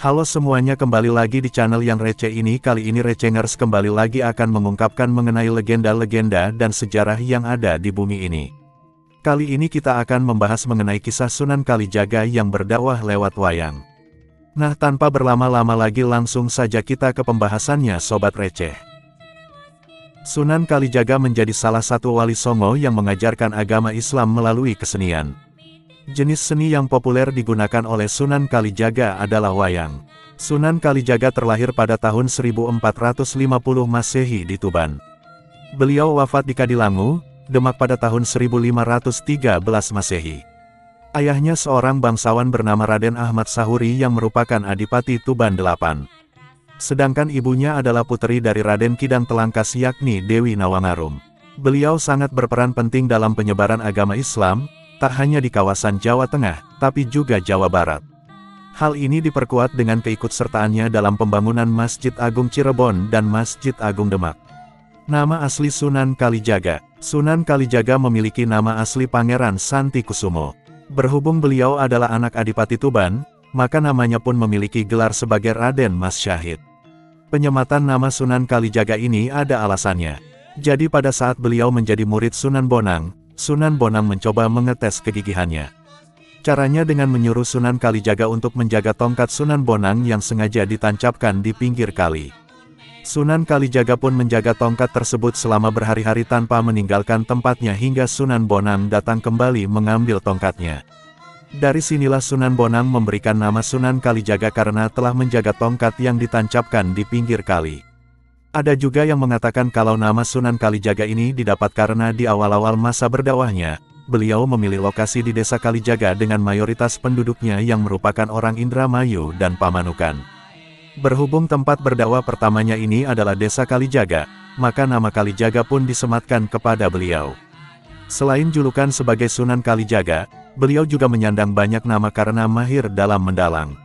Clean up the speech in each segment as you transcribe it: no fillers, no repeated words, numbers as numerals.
Halo semuanya, kembali lagi di channel yang receh ini. Kali ini Recengers kembali lagi akan mengungkapkan mengenai legenda-legenda dan sejarah yang ada di bumi ini. Kali ini kita akan membahas mengenai kisah Sunan Kalijaga yang berdakwah lewat wayang. Nah, tanpa berlama-lama lagi langsung saja kita ke pembahasannya Sobat Receh. Sunan Kalijaga menjadi salah satu wali songo yang mengajarkan agama Islam melalui kesenian. Jenis seni yang populer digunakan oleh Sunan Kalijaga adalah wayang. Sunan Kalijaga terlahir pada tahun 1450 Masehi di Tuban. Beliau wafat di Kadilangu, Demak pada tahun 1513 Masehi. Ayahnya seorang bangsawan bernama Raden Ahmad Sahuri yang merupakan Adipati Tuban VIII. Sedangkan ibunya adalah puteri dari Raden Kidang Telangkas yakni Dewi Nawangarum. Beliau sangat berperan penting dalam penyebaran agama Islam, tak hanya di kawasan Jawa Tengah, tapi juga Jawa Barat. Hal ini diperkuat dengan keikutsertaannya dalam pembangunan Masjid Agung Cirebon dan Masjid Agung Demak. Nama asli Sunan Kalijaga. Sunan Kalijaga memiliki nama asli Pangeran Santi Kusumo. Berhubung beliau adalah anak Adipati Tuban, maka namanya pun memiliki gelar sebagai Raden Mas Syahid. Penyematan nama Sunan Kalijaga ini ada alasannya. Jadi pada saat beliau menjadi murid Sunan Bonang, Sunan Bonang mencoba mengetes kegigihannya. Caranya dengan menyuruh Sunan Kalijaga untuk menjaga tongkat Sunan Bonang yang sengaja ditancapkan di pinggir kali. Sunan Kalijaga pun menjaga tongkat tersebut selama berhari-hari tanpa meninggalkan tempatnya hingga Sunan Bonang datang kembali mengambil tongkatnya. Dari sinilah Sunan Bonang memberikan nama Sunan Kalijaga karena telah menjaga tongkat yang ditancapkan di pinggir kali. Ada juga yang mengatakan kalau nama Sunan Kalijaga ini didapat karena di awal-awal masa berdakwahnya, beliau memilih lokasi di desa Kalijaga dengan mayoritas penduduknya yang merupakan orang Indramayu dan Pamanukan. Berhubung tempat berdakwah pertamanya ini adalah desa Kalijaga, maka nama Kalijaga pun disematkan kepada beliau. Selain julukan sebagai Sunan Kalijaga, beliau juga menyandang banyak nama karena mahir dalam mendalang.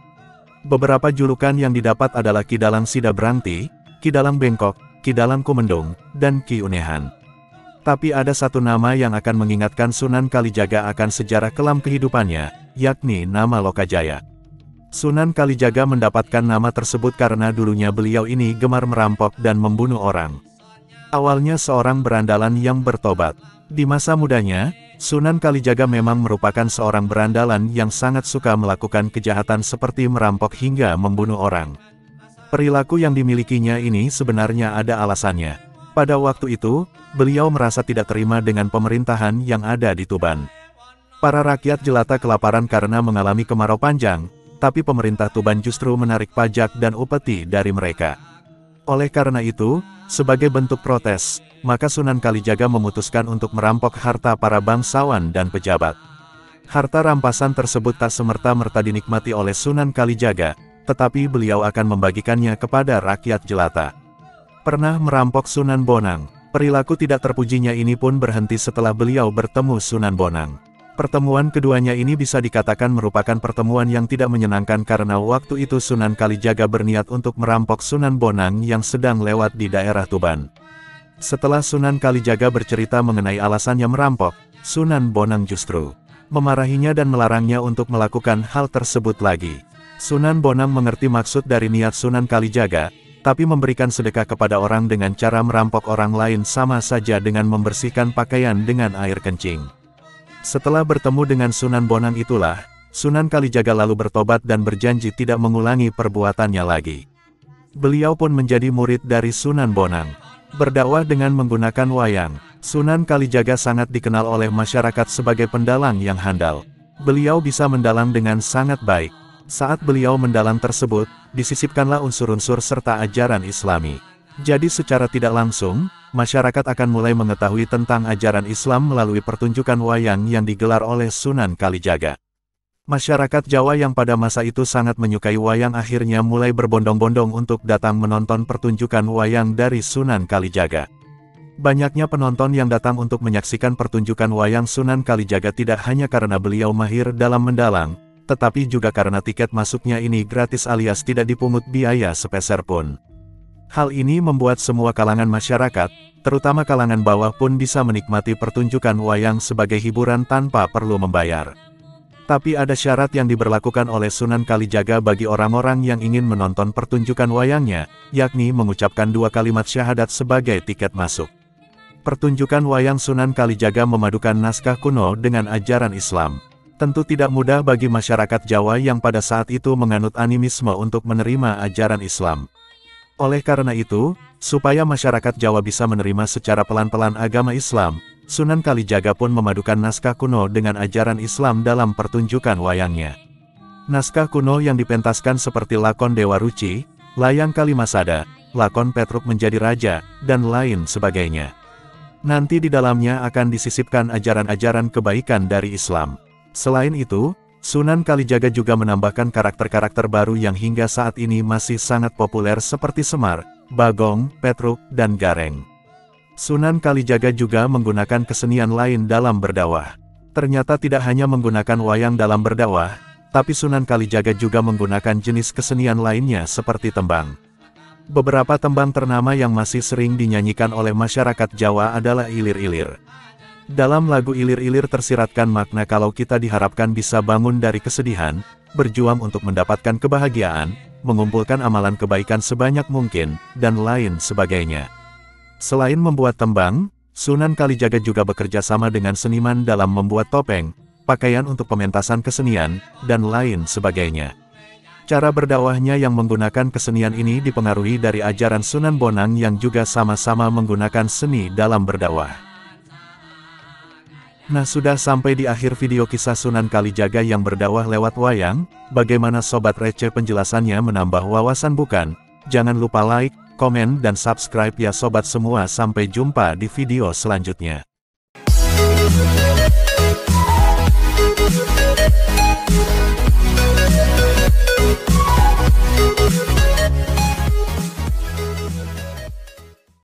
Beberapa julukan yang didapat adalah Ki Dalang Sida Brangti, Ki Dalang Bengkok, Ki Dalang Kumendung, dan Ki Unehan. Tapi ada satu nama yang akan mengingatkan Sunan Kalijaga akan sejarah kelam kehidupannya, yakni nama Lokajaya. Sunan Kalijaga mendapatkan nama tersebut karena dulunya beliau ini gemar merampok dan membunuh orang. Awalnya seorang berandalan yang bertobat. Di masa mudanya, Sunan Kalijaga memang merupakan seorang berandalan yang sangat suka melakukan kejahatan seperti merampok hingga membunuh orang. Perilaku yang dimilikinya ini sebenarnya ada alasannya. Pada waktu itu, beliau merasa tidak terima dengan pemerintahan yang ada di Tuban. Para rakyat jelata kelaparan karena mengalami kemarau panjang, tapi pemerintah Tuban justru menarik pajak dan upeti dari mereka. Oleh karena itu, sebagai bentuk protes, maka Sunan Kalijaga memutuskan untuk merampok harta para bangsawan dan pejabat. Harta rampasan tersebut tak semerta-merta dinikmati oleh Sunan Kalijaga, tetapi beliau akan membagikannya kepada rakyat jelata. Pernah merampok Sunan Bonang. Perilaku tidak terpujinya ini pun berhenti setelah beliau bertemu Sunan Bonang. Pertemuan keduanya ini bisa dikatakan merupakan pertemuan yang tidak menyenangkan karena waktu itu Sunan Kalijaga berniat untuk merampok Sunan Bonang yang sedang lewat di daerah Tuban. Setelah Sunan Kalijaga bercerita mengenai alasannya merampok, Sunan Bonang justru memarahinya dan melarangnya untuk melakukan hal tersebut lagi. Sunan Bonang mengerti maksud dari niat Sunan Kalijaga, tapi memberikan sedekah kepada orang dengan cara merampok orang lain sama saja dengan membersihkan pakaian dengan air kencing. Setelah bertemu dengan Sunan Bonang itulah, Sunan Kalijaga lalu bertobat dan berjanji tidak mengulangi perbuatannya lagi. Beliau pun menjadi murid dari Sunan Bonang. Berdakwah dengan menggunakan wayang, Sunan Kalijaga sangat dikenal oleh masyarakat sebagai pendalang yang handal. Beliau bisa mendalang dengan sangat baik. Saat beliau mendalang tersebut, disisipkanlah unsur-unsur serta ajaran Islami. Jadi secara tidak langsung, masyarakat akan mulai mengetahui tentang ajaran Islam melalui pertunjukan wayang yang digelar oleh Sunan Kalijaga. Masyarakat Jawa yang pada masa itu sangat menyukai wayang akhirnya mulai berbondong-bondong untuk datang menonton pertunjukan wayang dari Sunan Kalijaga. Banyaknya penonton yang datang untuk menyaksikan pertunjukan wayang Sunan Kalijaga tidak hanya karena beliau mahir dalam mendalang, tetapi juga karena tiket masuknya ini gratis alias tidak dipungut biaya sepeser pun. Hal ini membuat semua kalangan masyarakat, terutama kalangan bawah pun bisa menikmati pertunjukan wayang sebagai hiburan tanpa perlu membayar. Tapi ada syarat yang diberlakukan oleh Sunan Kalijaga bagi orang-orang yang ingin menonton pertunjukan wayangnya, yakni mengucapkan 2 kalimat syahadat sebagai tiket masuk. Pertunjukan wayang Sunan Kalijaga memadukan naskah kuno dengan ajaran Islam. Tentu tidak mudah bagi masyarakat Jawa yang pada saat itu menganut animisme untuk menerima ajaran Islam. Oleh karena itu, supaya masyarakat Jawa bisa menerima secara pelan-pelan agama Islam, Sunan Kalijaga pun memadukan naskah kuno dengan ajaran Islam dalam pertunjukan wayangnya. Naskah kuno yang dipentaskan seperti lakon Dewa Ruci, Layang Kalimasada, lakon Petruk Menjadi Raja, dan lain sebagainya. Nanti di dalamnya akan disisipkan ajaran-ajaran kebaikan dari Islam. Selain itu, Sunan Kalijaga juga menambahkan karakter-karakter baru yang hingga saat ini masih sangat populer seperti Semar, Bagong, Petruk, dan Gareng. Sunan Kalijaga juga menggunakan kesenian lain dalam berdakwah. Ternyata tidak hanya menggunakan wayang dalam berdakwah, tapi Sunan Kalijaga juga menggunakan jenis kesenian lainnya seperti tembang. Beberapa tembang ternama yang masih sering dinyanyikan oleh masyarakat Jawa adalah ilir-ilir. Dalam lagu ilir-ilir tersiratkan makna kalau kita diharapkan bisa bangun dari kesedihan, berjuang untuk mendapatkan kebahagiaan, mengumpulkan amalan kebaikan sebanyak mungkin, dan lain sebagainya. Selain membuat tembang, Sunan Kalijaga juga bekerja sama dengan seniman dalam membuat topeng, pakaian untuk pementasan kesenian, dan lain sebagainya. Cara berdakwahnya yang menggunakan kesenian ini dipengaruhi dari ajaran Sunan Bonang yang juga sama-sama menggunakan seni dalam berdakwah. Nah, sudah sampai di akhir video kisah Sunan Kalijaga yang berdakwah lewat wayang. Bagaimana Sobat Receh penjelasannya menambah wawasan bukan? Jangan lupa like, komen dan subscribe ya sobat semua, sampai jumpa di video selanjutnya.